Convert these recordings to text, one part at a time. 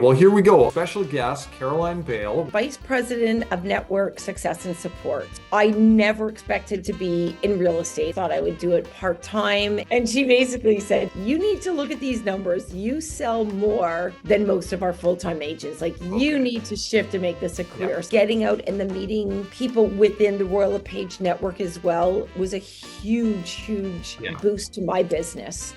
Well, here we go. Special guest, Bale. Vice President of Network Success and Support. I never expected to be in real estate. Thought I would do it part-time. And she basically said, you need to look at these numbers. You sell more than most of our full-time agents. You need to shift and make this a career. Yep. Getting out and the meeting people within the Royal LePage network as well was a huge boost to my business.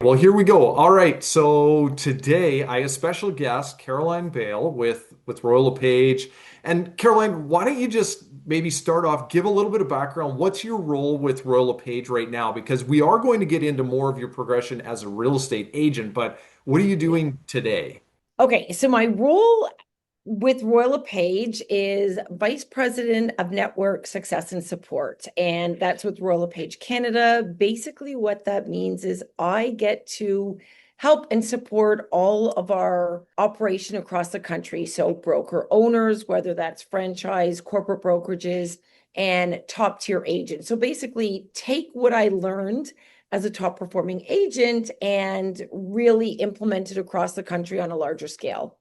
Well, here we go. All right. So today I have a special guest, Bale with Royal LePage. And Caroline, why don't you just maybe start off, give a little bit of background. What's your role with Royal LePage right now? Because we are going to get into more of your progression as a real estate agent, but what are you doing today? Okay, so my role with Royal LePage is Vice President of Network Success and Support. And that's with Royal LePage Canada. Basically, what that means is I get to help and support all of our operation across the country. So broker owners, whether that's franchise, corporate brokerages, and top tier agents. So basically take what I learned as a top performing agent and really implement it across the country on a larger scale.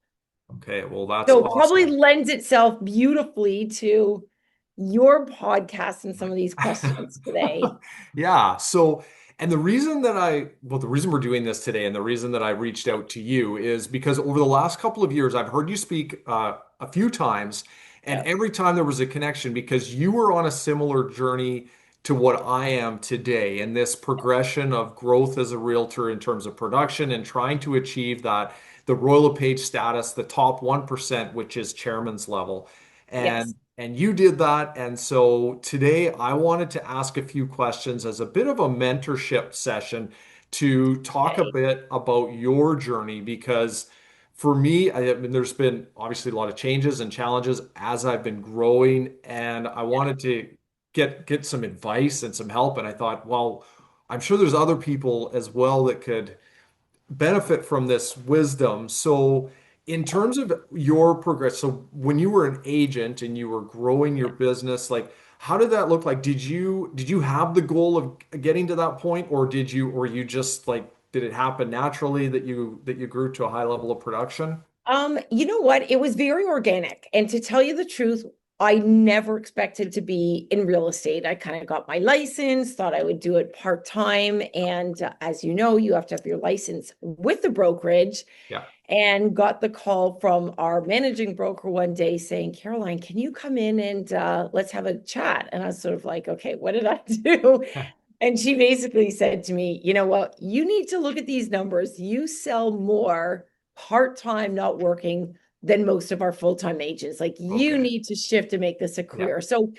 Okay, well, that's So awesome. probably lends itself beautifully to your podcast and some of these questions today. Yeah. So, and the reason we're doing this today and the reason that I reached out to you is because over the last couple of years, I've heard you speak a few times, and Yeah. every time there was a connection because you were on a similar journey to what I am today and this progression of growth as a realtor in terms of production and trying to achieve the Royal LePage status, the top 1%, which is chairman's level. Yes. And you did that. And so today I wanted to ask a few questions as a bit of a mentorship session to talk a Okay. bit about your journey because for me, I mean, there's been obviously a lot of changes and challenges as I've been growing, and I wanted to get some advice and some help. And I thought, well, I'm sure there's other people as well that could benefit from this wisdom. So, in terms of your progress, so when you were an agent and you were growing your business, like how did that look like? Did you have the goal of getting to that point, or you just like did it happen naturally that you grew to a high level of production? You know what? It was very organic. And to tell you the truth, I never expected to be in real estate. I kind of got my license, thought I would do it part-time. And as you know, you have to have your license with the brokerage. Yeah. And got the call from our managing broker one day saying, Caroline, can you come in and let's have a chat? And I was sort of like, okay, what did I do? And she basically said to me, you know what? You need to look at these numbers. You sell more part-time, not working than most of our full-time agents. You Okay. need to shift and make this a Yeah. career. So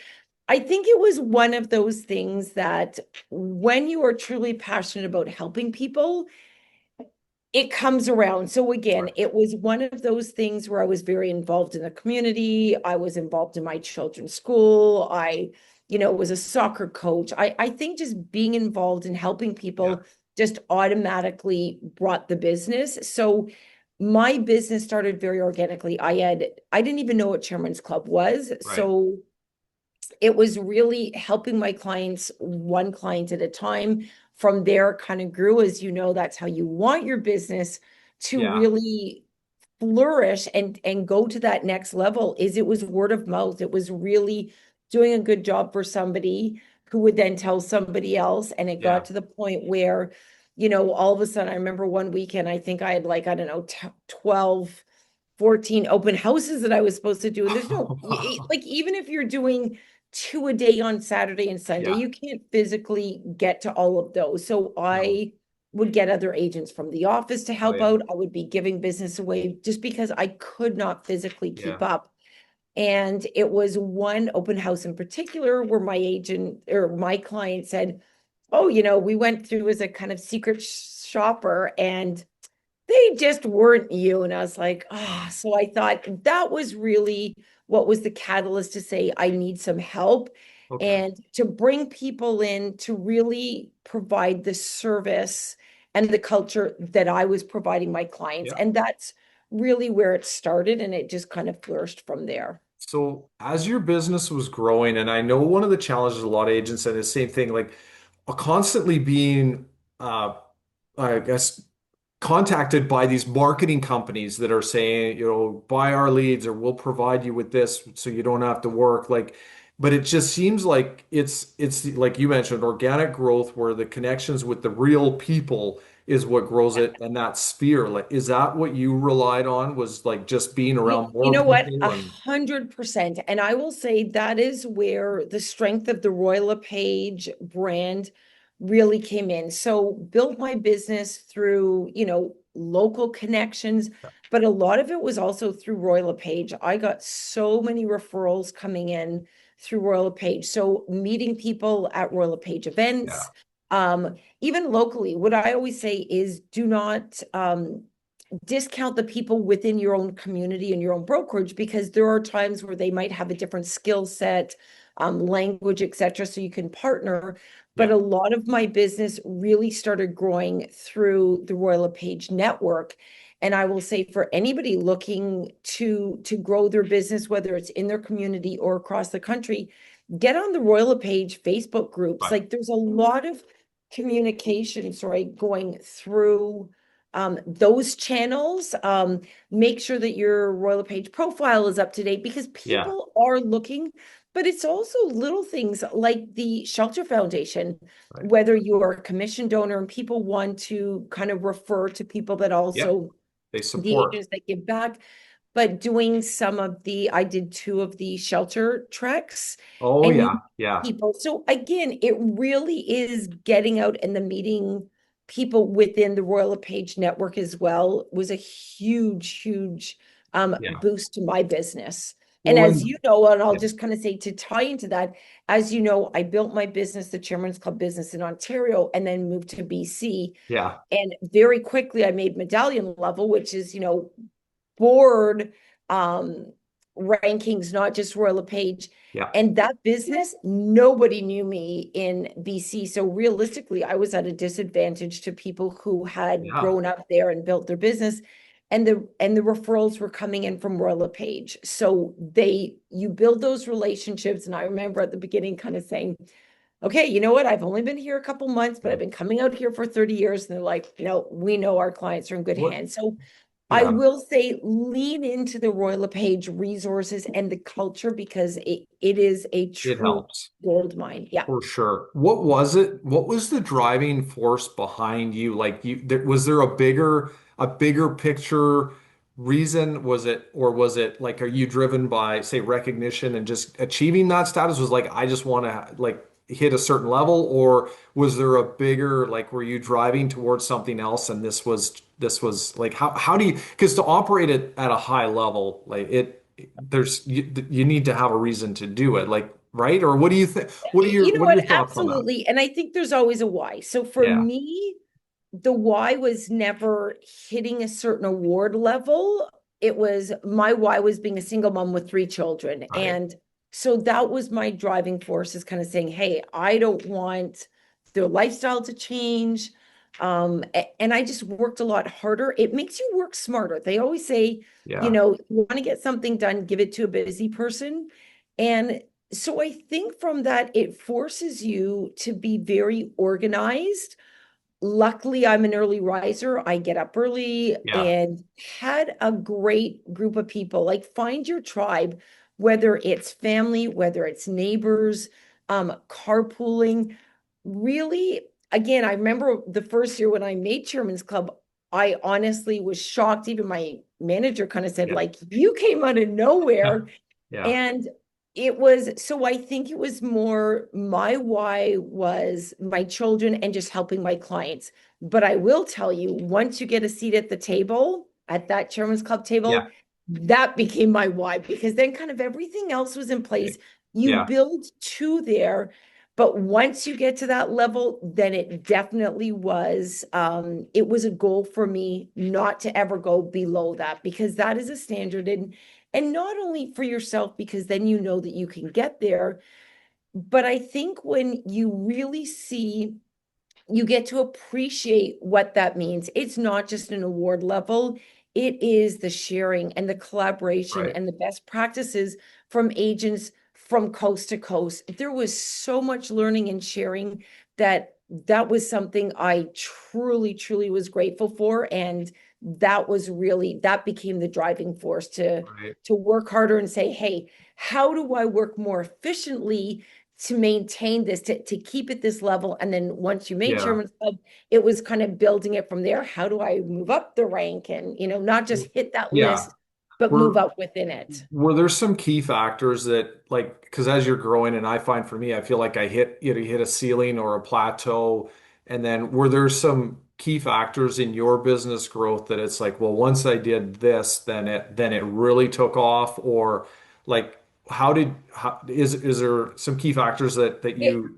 I think it was one of those things that when you are truly passionate about helping people, it comes around. So again, Right. it was one of those things where I was very involved in the community. I was involved in my children's school. I was a soccer coach. I think just being involved in helping Yeah. people just automatically brought the business. So my business started very organically. I didn't even know what Chairman's Club was. Right. So it was really helping my clients one client at a time. From there, kind of grew. As you know, that's how you want your business to Yeah. really flourish and go to that next level. Is it was word of mouth. It was really doing a good job for somebody who would then tell somebody else. And it Yeah. got to the point where, all of a sudden, I remember one weekend, I think I had I don't know, 12, 14 open houses that I was supposed to do. And there's no, Wow. even if you're doing two a day on Saturday and Sunday, Yeah. you can't physically get to all of those. So No. I would get other agents from the office to Oh help yeah. out. I would be giving business away just because I could not physically Yeah. keep up. And it was one open house in particular where my agent or my client said, oh, we went through as a kind of secret shopper and they just weren't you. And I was like, ah, so I thought that was really what was the catalyst to say, I need some help Okay. and to bring people in to really provide the service and the culture that I was providing my clients. Yeah. And that's really where it started. And it just kind of flourished from there. So as your business was growing, and I know one of the challenges a lot of agents said the same thing, like constantly being uh, I guess, contacted by these marketing companies that are saying, buy our leads or we'll provide you with this so you don't have to work. Like, but it just seems like it's like you mentioned, organic growth where the connections with the real people is what grows it and that sphere. Like, is that what you relied on was like just being You, around you more know what? people and 100%. And I will say that is where the strength of the Royal LePage brand really came in. So built my business through, local connections, but a lot of it was also through Royal LePage. I got so many referrals coming in through Royal LePage. So meeting people at Royal LePage yeah, events, even locally, what I always say is do not discount the people within your own community and your own brokerage, because there are times where they might have a different skill set, language, etc. So you can partner. But yeah, a lot of my business really started growing through the Royal LePage network. And I will say for anybody looking to grow their business, whether it's in their community or across the country, get on the Royal LePage Facebook groups. right. Like there's a lot of communication, sorry, going through those channels. Make sure that your Royal LePage profile is up to date because Yeah, people are looking, but it's also little things like the Shelter Foundation, right. whether you are a commission donor and people want to kind of refer to people that Yeah, also they the support. agents that give back, but doing some of I did two of the shelter treks Oh and yeah, yeah, people. So again, it really is getting out and the meeting people within the Royal LePage network as well was a huge, huge yeah. boost to my business. And Well, as when you know, and I'll yeah, just kind of say to tie into that, as you know, I built my business, the Chairman's Club business in Ontario, and then moved to BC. yeah, And very quickly I made medallion level, which is, board um rankings, not just Royal LePage. yeah, And that business, nobody knew me in BC. So realistically, I was at a disadvantage to people who had yeah. grown up there and built their business. And the referrals were coming in from Royal LePage. So you build those relationships. And I remember at the beginning kind of saying, okay, you know what? I've only been here a couple months, but I've been coming out here for 30 years. And they're like, we know our clients are in good What? hands. So I Yeah, will say lean into the Royal LePage resources and the culture because it is a it true helps. gold mine. Yeah. For sure. What was it? What was the driving force behind you? Like was there a bigger picture reason? Was it, or was it like, are you driven by, say, recognition and just achieving that status? Was like, I just want to like hit a certain level, or was there a bigger, like, were you driving towards something else? And this was like, how do you, because to operate it at a high level, like you need to have a reason to do it. Like, right? Or what do you think? You know What are what? your thoughts on that? Absolutely. And I think there's always a why. So for Yeah. me, the why was never hitting a certain award level. It was my why was being a single mom with three children. Right. And so that was my driving force, is kind of saying, hey, I don't want their lifestyle to change. And I just worked a lot harder. It makes you work smarter. They always say, Yeah. you want to get something done, give it to a busy person. And so I think from that, it forces you to be very organized. Luckily, I'm an early riser. I get up early Yeah. and had a great group of people. Like find your tribe, whether it's family, whether it's neighbors, carpooling. Really, again, I remember the first year when I made Chairman's Club, I honestly was shocked. Even my manager kind of said, Yeah. like, you came out of nowhere. Yeah. And it was, so I think it was more my why was my children and just helping my clients. But I will tell you, once you get a seat at the table, at that Chairman's Club table, Yeah. that became my why, because then kind of everything else was in Okay. place. You Yeah. build to there. But once you get to that level, then it definitely was, it was a goal for me not to ever go below that, because that is a standard. And not only for yourself, because then you know that you can get there, but I think when you really see, you get to appreciate what that means. It's not just an award level, it is the sharing and the collaboration Right. and the best practices from agents from coast to coast. There was so much learning and sharing that that was something I truly, truly was grateful for. And that was really, that became the driving force Right. to work harder and say, hey, how do I work more efficiently to maintain this, to keep it this level? And then once you made Yeah. chairman's club, it was kind of building it from there. How do I move up the rank and, not just hit that Yeah. list, but move Were up within it? were there some key factors that like because as you're growing, and I find for me, I feel like I hit you hit a ceiling or a plateau, and then were there some key factors in your business growth that it's like, well, once I did this, then it really took off, or like is there some key factors that It, you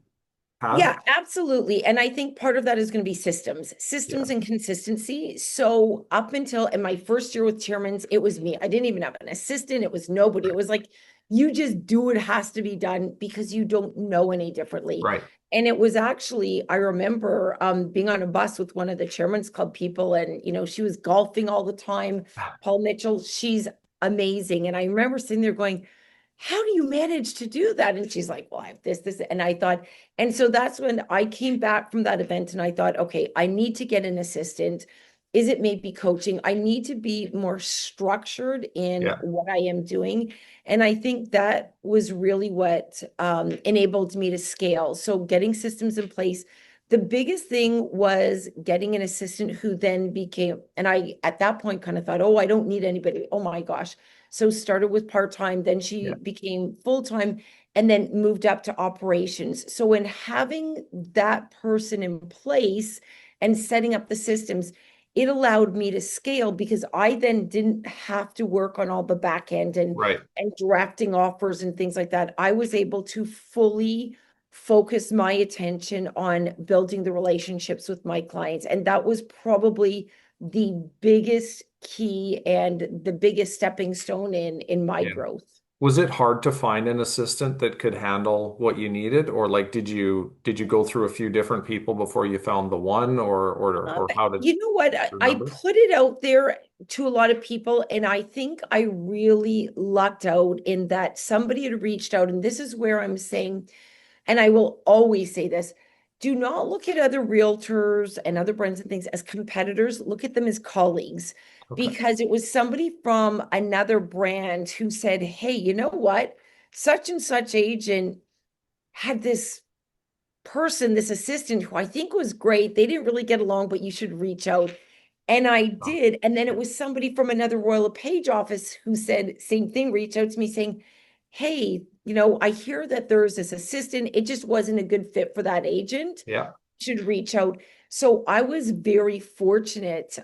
had? Yeah, absolutely. And I think part of that is going to be Yeah. systems and consistency. So up until in my first year with chairmans, it was me. I didn't even have an assistant. It was nobody. It Right. was like, you just do what has to be done because you don't know any differently. Right. And it was actually, I remember being on a bus with one of the chairman's club people, and she was golfing all the time. Paul Mitchell, she's amazing. And I remember sitting there going, how do you manage to do that? And she's like, well, I have this. And I thought, and so that's when I came back from that event and I thought, okay, I need to get an assistant. Is it maybe coaching? I need to be more structured in Yeah. what I am doing. And I think that was really what enabled me to scale. So getting systems in place. The biggest thing was getting an assistant who then became, and I at that point kind of thought, oh, I don't need anybody. Oh my gosh. So started with part-time, then she Yeah. became full-time and then moved up to operations. So in having that person in place and setting up the systems, it allowed me to scale because I then didn't have to work on all the back end Right. and drafting offers and things like that. I was able to fully focus my attention on building the relationships with my clients. And that was probably the biggest key and the biggest stepping stone in my Yeah. growth. Was it hard to find an assistant that could handle what you needed, or like did you go through a few different people before you found the one, or how did You know what? you I remember? put it out there to a lot of people, and I think I really lucked out in that somebody had reached out. And this is where I'm saying, and I will always say this, do not look at other realtors and other brands and things as competitors. Look at them as colleagues, Okay. because it was somebody from another brand who said, hey, you know what? Such and such agent had this person, this assistant who I think was great. They didn't really get along, but you should reach out. And I Oh, did. And then it yeah. was somebody from another Royal LePage office who said, same thing, reached out to me saying, hey, I hear that there's this assistant. It just wasn't a good fit for that agent. Yeah. Should reach out. So I was very fortunate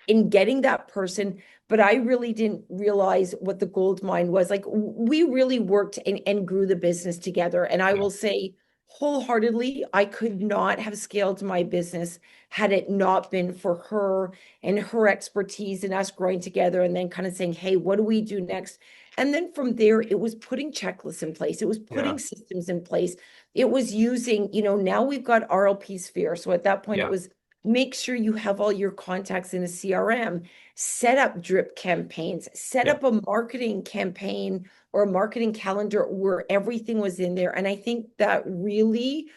in getting that person, but I really didn't realize what the gold mine was. Like we really worked and grew the business together. And I Yeah. will say wholeheartedly, I could not have scaled my business had it not been for her and her expertise and us growing together and then kind of saying, hey, what do we do next? And then from there, it was putting checklists in place. It was Yeah. putting systems in place. It was using, now we've got RLP Sphere. So at that point, it Yeah. was make sure you have all your contacts in a CRM, set up drip campaigns, set Yeah. up a marketing campaign or a marketing calendar where everything was in there. And I think that really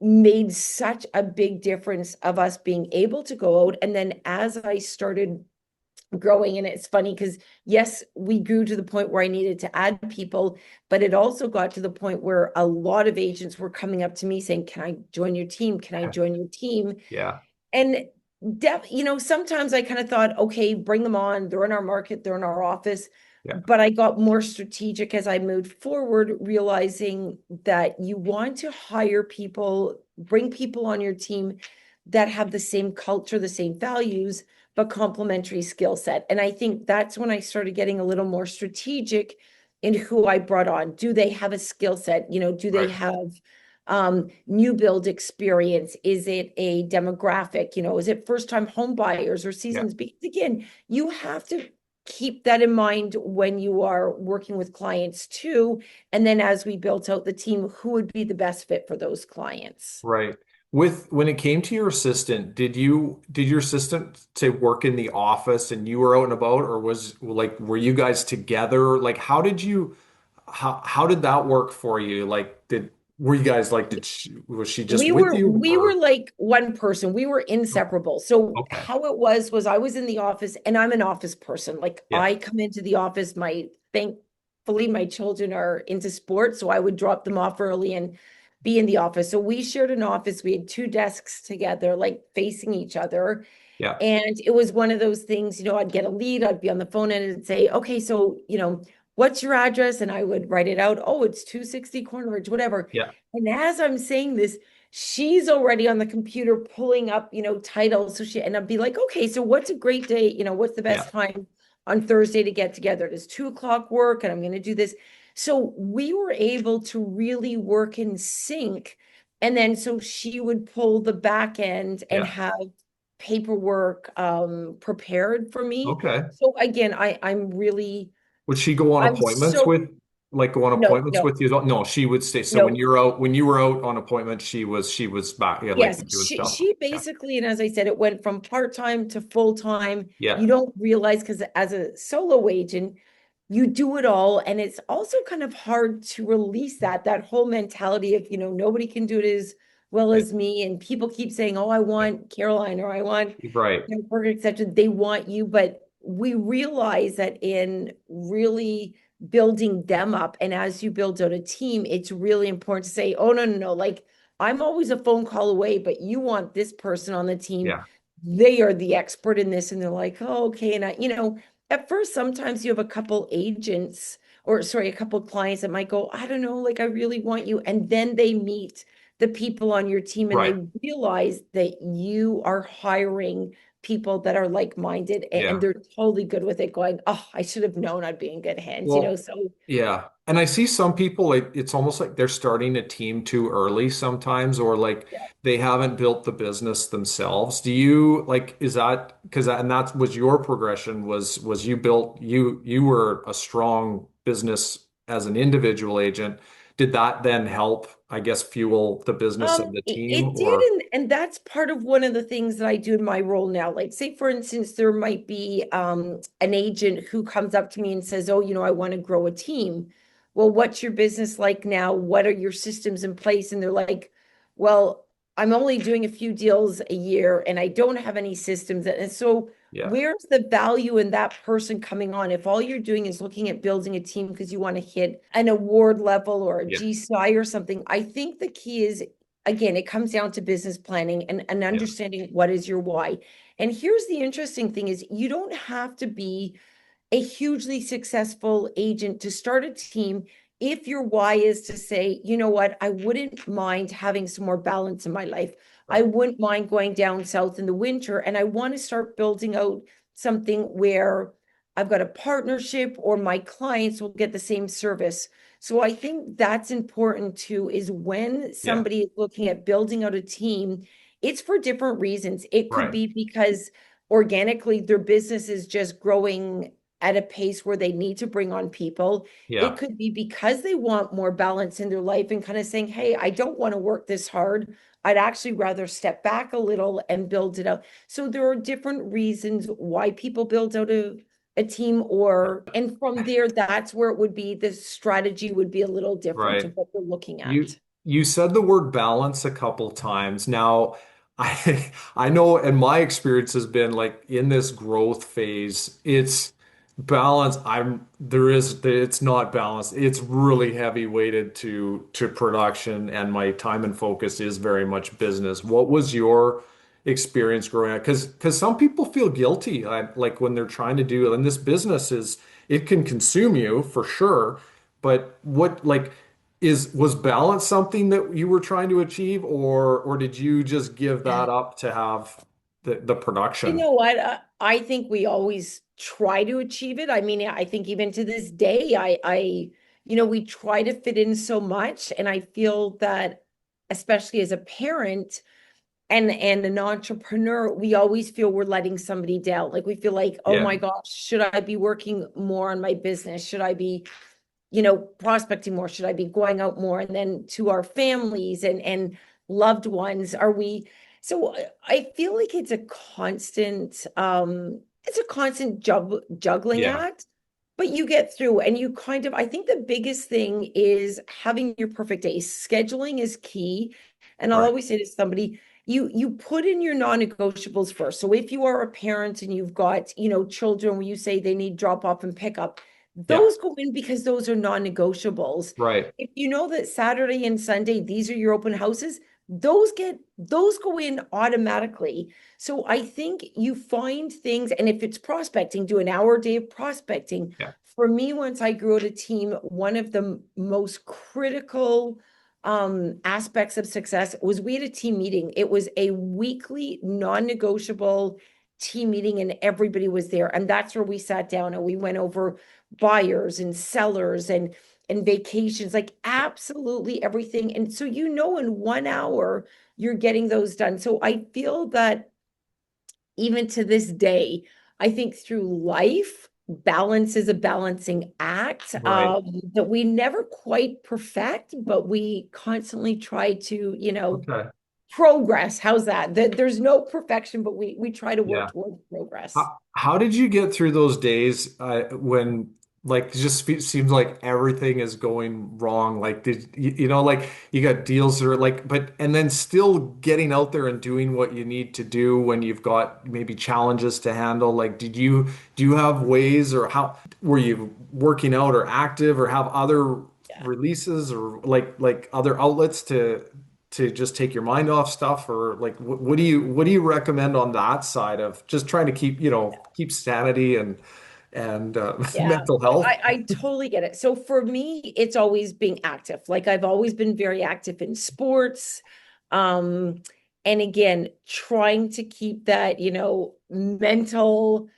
made such a big difference of us being able to go out. And then as I started growing, and it's funny because yes, we grew to the point where I needed to add people, but it also got to the point where a lot of agents were coming up to me saying, can I join your team? Can I join your team? Yeah. And sometimes I kind of thought, okay, bring them on. They're in our market, they're in our office. Yeah. But I got more strategic as I moved forward, realizing that you want to hire people, bring people on your team that have the same culture, the same values, but complementary skill set. And I think that's when I started getting a little more strategic in who I brought on. Do they have a skill set? Do they Right. have new build experience? Is it a demographic? Is it first time home buyers or Yeah. seasons? Because again, you have to keep that in mind when you are working with clients too. And then as we built out the team, who would be the best fit for those clients? Right. When it came to your assistant, did your assistant say work in the office and you were out and about, or were you guys together? Like how did that work for you? Like were you guys like, was she just with you We were or? like one person. We were inseparable. So Okay. how it was I was in the office and I'm an office person. Like Yeah. I come into the office, thankfully my children are into sports, so I would drop them off early and be in the office. So we shared an office. We had two desks together, like facing each other. Yeah. And it was one of those things, I'd get a lead, I'd be on the phone and it'd say, okay, so, what's your address? And I would write it out. Oh, it's 260 Corner Ridge, whatever. Yeah. And as I'm saying this, she's already on the computer pulling up, titles. And I'd be like, okay, so what's a great day? What's the Yeah. best time on Thursday to get together? Does 2 o'clock work? And I'm going to do this. So we were able to really work in sync. And then so she would pull the back end and Yeah. have paperwork prepared for me. Okay. So again, I'm really Would she go on I'm appointments so with, like go on no, appointments no, with you? No, she would stay. So no. when you were out on appointment, she was back, yeah, like Yes, doing stuff. she Yeah. basically, and as I said, it went from part-time to full-time. You Yeah. don't realize because as a solo agent, you do it all. And it's also kind of hard to release that whole mentality of, nobody can do it as well Right. as me. And people keep saying, oh, I Yeah. want Caroline or I want, Right. Burger, etc. They want you, but we realize that in really building them up, and as you build out a team, it's really important to say, oh, no, no, no, like I'm always a phone call away, but you want this person on the team. Yeah. They are the expert in this. And they're like, oh, okay. And at first, sometimes you have a couple agents or sorry, a couple clients that might go, I don't know, like I really want you. And then they meet the people on your team and they Right. realize that you are hiring people that are like-minded and Yeah. they're totally good with it going, oh, I should have known I'd be in good hands, Well, so yeah. And I see some people like it's almost like they're starting a team too early sometimes, or like yeah. they haven't built the business themselves. Do you like is that because and that was your progression was you were a strong business as an individual agent. Did that then help, I guess, fuel the business of the team It did, or and that's part of one of the things that I do in my role now. Like, say for instance, there might be an agent who comes up to me and says, "Oh, I want to grow a team." Well, what's your business like now? What are your systems in place? And they're like, "Well, I'm only doing a few deals a year, and I don't have any systems." And so, yeah, where's the value in that person coming on if all you're doing is looking at building a team because you want to hit an award level or a yeah, GSI or something? I think the key is, again, it comes down to business planning and yeah, understanding what is your why. And here's the interesting thing is you don't have to be a hugely successful agent to start a team if your why is to say, you know what, I wouldn't mind having some more balance in my life. I right, wouldn't mind going down south in the winter. And I want to start building out something where I've got a partnership or my clients will get the same service. So I think that's important too, is when yeah, somebody is looking at building out a team, it's for different reasons. It could right, be because organically their business is just growing at a pace where they need to bring on people. It yeah, could be because they want more balance in their life and kind of saying, hey, I don't want to work this hard. I'd actually rather step back a little and build it out. So there are different reasons why people build out a team and from there, that's where it would be, the strategy would be a little different of right. what they're looking You at. you said the word balance a couple times. Now, I know and my experience has been like in this growth phase, it's balance. It's not balanced. It's really heavy weighted to production and my time and focus is very much business. What was your experience growing up? Because some people feel guilty like when they're trying to do and this business is it can consume you for sure, but what like was balance something that you were trying to achieve, or did you just give that up to have the You production? know what? I think we always try to achieve it. I mean, I think even to this day, we try to fit in so much, and I feel that, especially as a parent and an entrepreneur, we always feel we're letting somebody down. Like we feel like, oh Yeah, my gosh, should I be working more on my business? Should I be, prospecting more? Should I be going out more? And then to our families and loved ones, are we? So I feel like it's a constant juggling yeah, act. but you get through and you kind of, I think the biggest thing is having your perfect day. Scheduling is key. And I'll Right. always say to somebody, you put in your non-negotiables first. So if you are a parent and you've got, children where you say they need drop off and pick up, Yeah. those go in because those are non-negotiables. Right. If you know that Saturday and Sunday, these are your open houses, those go in automatically. So I think you find things, and if it's prospecting, do an hour a day of prospecting. Yeah. For me, once I grew out a team, one of the most critical aspects of success was we had a team meeting. It was a weekly non-negotiable team meeting and everybody was there. And that's where we sat down and we went over buyers and sellers and vacations, like absolutely everything. And so in 1 hour you're getting those done. So I feel that even to this day, I think through life, balance is a balancing act Right. that we never quite perfect, but we constantly try to, Okay. progress. How's that? There's no perfection, but we try to work Yeah. towards progress. How did you get through those days when like it just seems like everything is going wrong? Like did like you got deals that are like but and then still getting out there and doing what you need to do when you've got maybe challenges to handle? Like do you have ways or how were you working out or active or have other Yeah. releases or like other outlets to just take your mind off stuff or like what do you recommend on that side of just trying to keep keep sanity and Yeah, mental health? I totally get it. So for me, it's always being active. Like I've always been very active in sports. Um, and again, trying to keep that, mental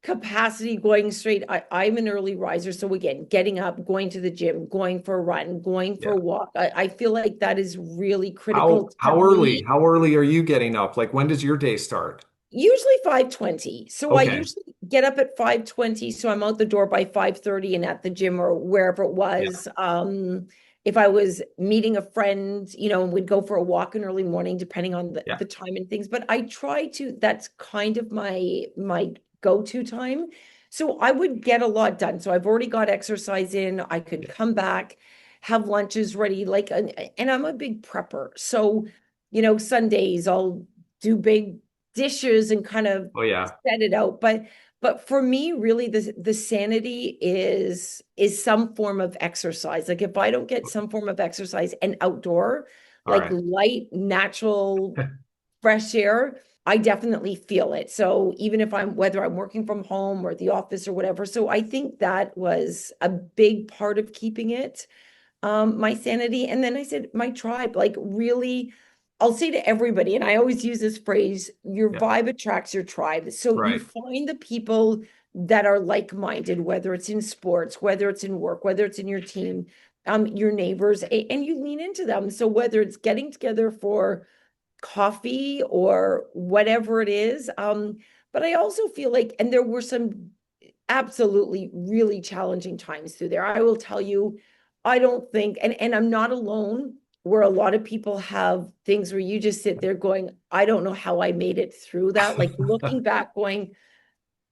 capacity going straight. I'm an early riser. So again, getting up, going to the gym, going for a run, going for Yeah. a walk. I feel like that is really critical to me. How early are you getting up? Like when does your day start? Usually 5:20. So I Okay. usually get up at 5:20. So I'm out the door by 5:30 and at the gym or wherever it Yeah. was. If I was meeting a friend, and we'd go for a walk in early morning, depending on the, Yeah. the time and things. But I try to, that's kind of my go-to time. So I would get a lot done. So I've already got exercise in. I could Yeah. come back, have lunches ready, like and I'm a big prepper. So, Sundays I'll do big dishes and kind of Oh yeah. set it out. But for me, really the sanity is some form of exercise. Like if I don't get some form of exercise and outdoor, All like right. light, natural, fresh air, I definitely feel it. So even if whether I'm working from home or the office or whatever. So I think that was a big part of keeping it my sanity. And then I said, my tribe, like really, I'll say to everybody, and I always use this phrase, your Yeah. vibe attracts your tribe. So you Right. find the people that are like-minded, whether it's in sports, whether it's in work, whether it's in your team, your neighbors, and you lean into them. So whether it's getting together for coffee or whatever it is, but I also feel like, and there were some absolutely really challenging times through there. I will tell you, I don't think, and I'm not alone, where a lot of people have things where you just sit there going, I don't know how I made it through that. Like looking back, going,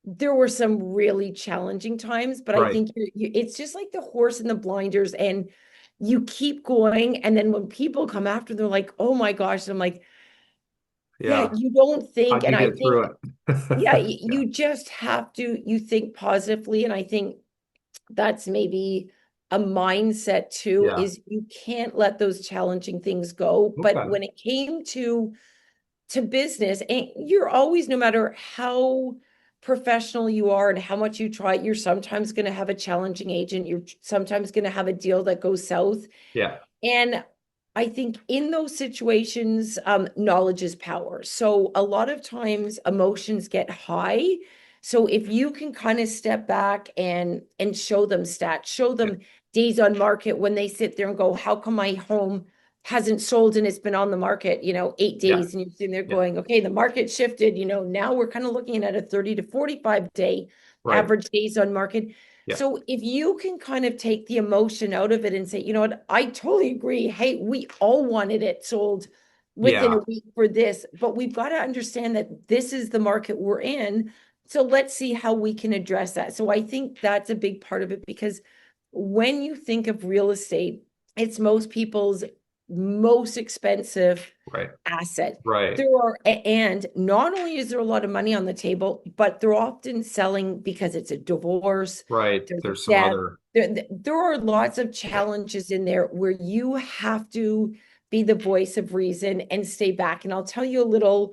there were some really challenging times, but I Right. think it's just like the horse in the blinders, and you keep going. And then when people come after, they're like, oh my gosh. I'm like, yeah, Yeah. you don't think, How'd and you I get through think, yeah, it? Yeah. you just have to, you think positively. And I think that's maybe a mindset too, Yeah. is you can't let those challenging things go. But Okay. when it came to business, and you're always, no matter how professional you are and how much you try, you're sometimes going to have a challenging agent. You're sometimes going to have a deal that goes south. Yeah. And I think in those situations, knowledge is power. So a lot of times emotions get high. So if you can kind of step back and show them stats, show Yeah. them days on market when they sit there and go, how come my home hasn't sold and it's been on the market, 8 days, Yeah. and you're sitting there Yeah. going, okay, the market shifted, now we're kind of looking at a 30 to 45 day Right. average days on market. Yeah. So if you can kind of take the emotion out of it and say, you know what, I totally agree. Hey, we all wanted it sold within a Yeah. week for this, but we've got to understand that this is the market we're in. So let's see how we can address that. So I think that's a big part of it because when you think of real estate, it's most people's most expensive Right. asset. Right. And not only is there a lot of money on the table, but they're often selling because it's a divorce, Right. there's a There's some death. other, There are lots of yeah. challenges in there where you have to be the voice of reason and stay back. And I'll tell you a little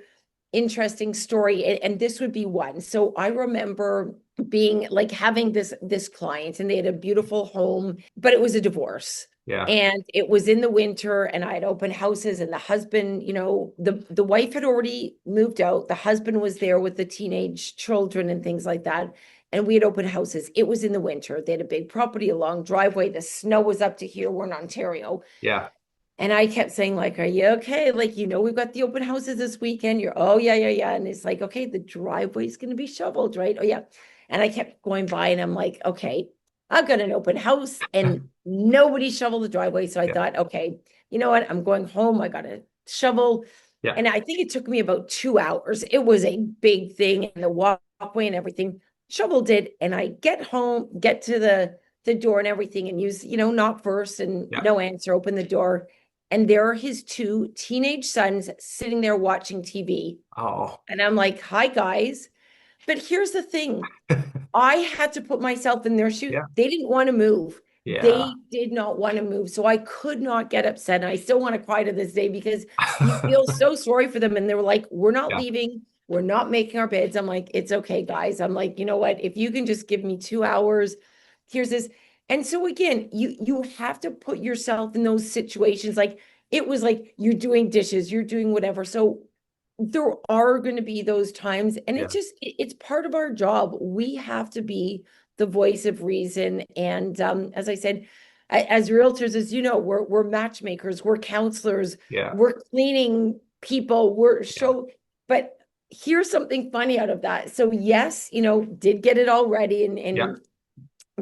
interesting story, and this would be one. So I remember being like having this client, and they had a beautiful home, but it was a divorce. Yeah. And it was in the winter, and I had open houses, and the husband, the wife had already moved out. The husband was there with the teenage children and things like that. And we had open houses. It was in the winter. They had a big property, a long driveway. The snow was up to here. We're in Ontario. Yeah. And I kept saying, like, are you okay? Like, we've got the open houses this weekend. Oh, yeah, yeah, yeah. And it's like, okay, the driveway's going to be shoveled, right? Oh, yeah. And I kept going by and I'm like, okay, I've got an open house and nobody shoveled the driveway. So I Yeah. thought, okay, you know what? I'm going home. I got to shovel. Yeah. And I think it took me about 2 hours. It was a big thing, and the walkway and everything. Shoveled it. And I get home, get to the door and everything, and use, knock first and Yeah. no answer, open the door. And there are his two teenage sons sitting there watching TV. Oh, And I'm like, hi, guys. But here's the thing, I had to put myself in their shoes. yeah. They didn't want to move. Yeah. They did not want to move. So I could not get upset. And I still want to cry to this day because you feel so sorry for them. And they were like, we're not Yeah. leaving. We're not making our beds. I'm like, it's okay, guys. I'm like, you know what? If you can just give me 2 hours, here's this. And so again, you have to put yourself in those situations. Like it was like you're doing dishes, you're doing whatever. So there are going to be those times, and Yeah. it's part of our job. We have to be the voice of reason. And as I said, as realtors, as you know, we're matchmakers, we're counselors, Yeah. we're cleaning people, we're Yeah. show. But here's something funny out of that. So yes, did get it all ready and Yeah.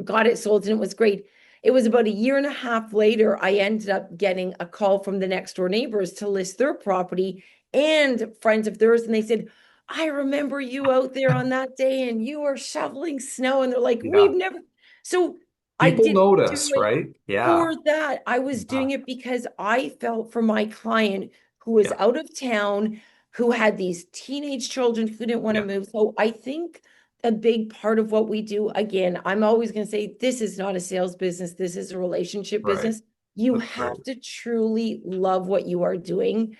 got it sold, and it was great. It was about a year and a half later, I ended up getting a call from the next door neighbors to list their property and friends of theirs. And they said, I remember you out there on that day and you were shoveling snow. And they're like, Yeah. we've never. So I People didn't do notice, it right? Yeah. for that. I was Yeah. doing it because I felt for my client who was Yeah. out of town, who had these teenage children who didn't want to Yeah. move. So I think a big part of what we do, again, I'm always going to say this is not a sales business, this is a relationship Right. business. You That's right. have to truly love what you are doing,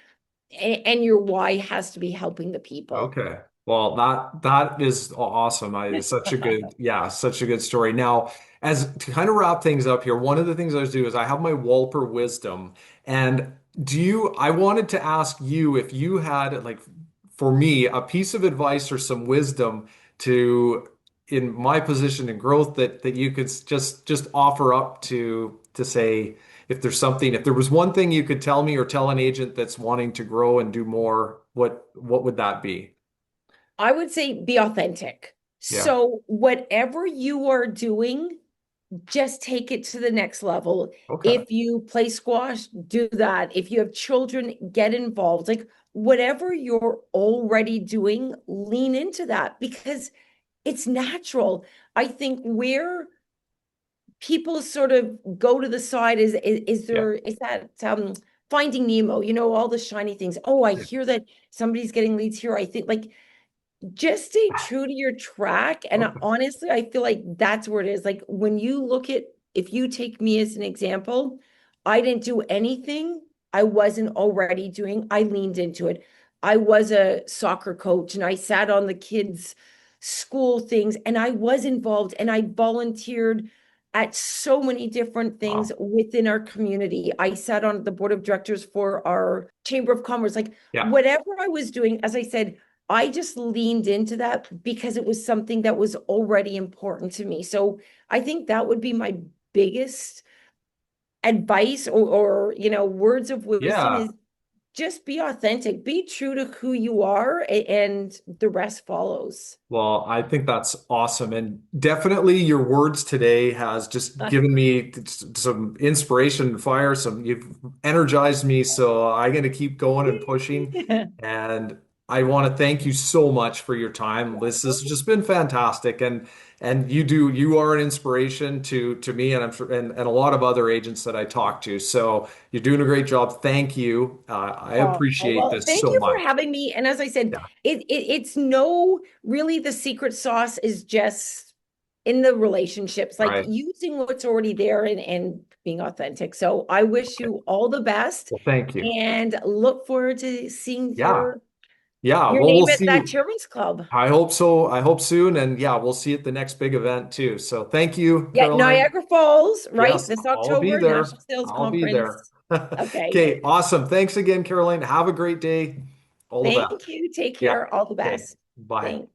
and your why has to be helping the people. Okay. Well, that is awesome. It's such a good, yeah, such a good story. Now, as to kind of wrap things up here, one of the things I was doing is I have my Walper wisdom. And I wanted to ask you if you had, like, for me, a piece of advice or some wisdom to, in my position and growth that you could just offer up to say, if there was one thing you could tell me or tell an agent that's wanting to grow and do more, what would that be? I would say be authentic. Yeah. So whatever you are doing, just take it to the next level. Okay. If you play squash, do that. If you have children, get involved. Like whatever you're already doing, lean into that because it's natural. I think where people sort of go to the side is Yeah. there is that Finding Nemo, all the shiny things. Oh, I Yeah. hear that somebody's getting leads here. I think like just stay true to your track. And Okay. honestly, I feel like that's where it is. Like when you look at, if you take me as an example, I didn't do anything I wasn't already doing. I leaned into it. I was a soccer coach and I sat on the kids' school things and I was involved and I volunteered at so many different things Wow. within our community. I sat on the board of directors for our Chamber of Commerce. Like Yeah. whatever I was doing, as I said, I just leaned into that because it was something that was already important to me. So I think that would be my biggest advice or words of wisdom Yeah. is just be authentic, be true to who you are, and the rest follows. Well, I think that's awesome. And definitely your words today has just given me some inspiration and fire. You've energized me. So I'm going to keep going and pushing. And I want to thank you so much for your time. This has just been fantastic, and you are an inspiration to me, and I'm sure and a lot of other agents that I talk to. So you're doing a great job. Thank you. I appreciate Well, this thank so you for much. having me. And as I said, Yeah, it's no really the secret sauce is just in the relationships, like right. using what's already there and being authentic. So I wish Okay. you all the best Well, thank you. and look forward to seeing Yeah, yeah. your Well, we'll name at that see. children's club. I hope so. I hope soon, and yeah, we'll see you at the next big event too. So thank you, Yeah, Caroline. Niagara Falls, right? Yes, This I'll be October, there. National Sales I'll be there. Conference. Okay. Okay, awesome. Thanks again, Caroline. Have a great day. All the best. Thank you. Take Yeah. care. All the Okay. best. Bye. Thanks.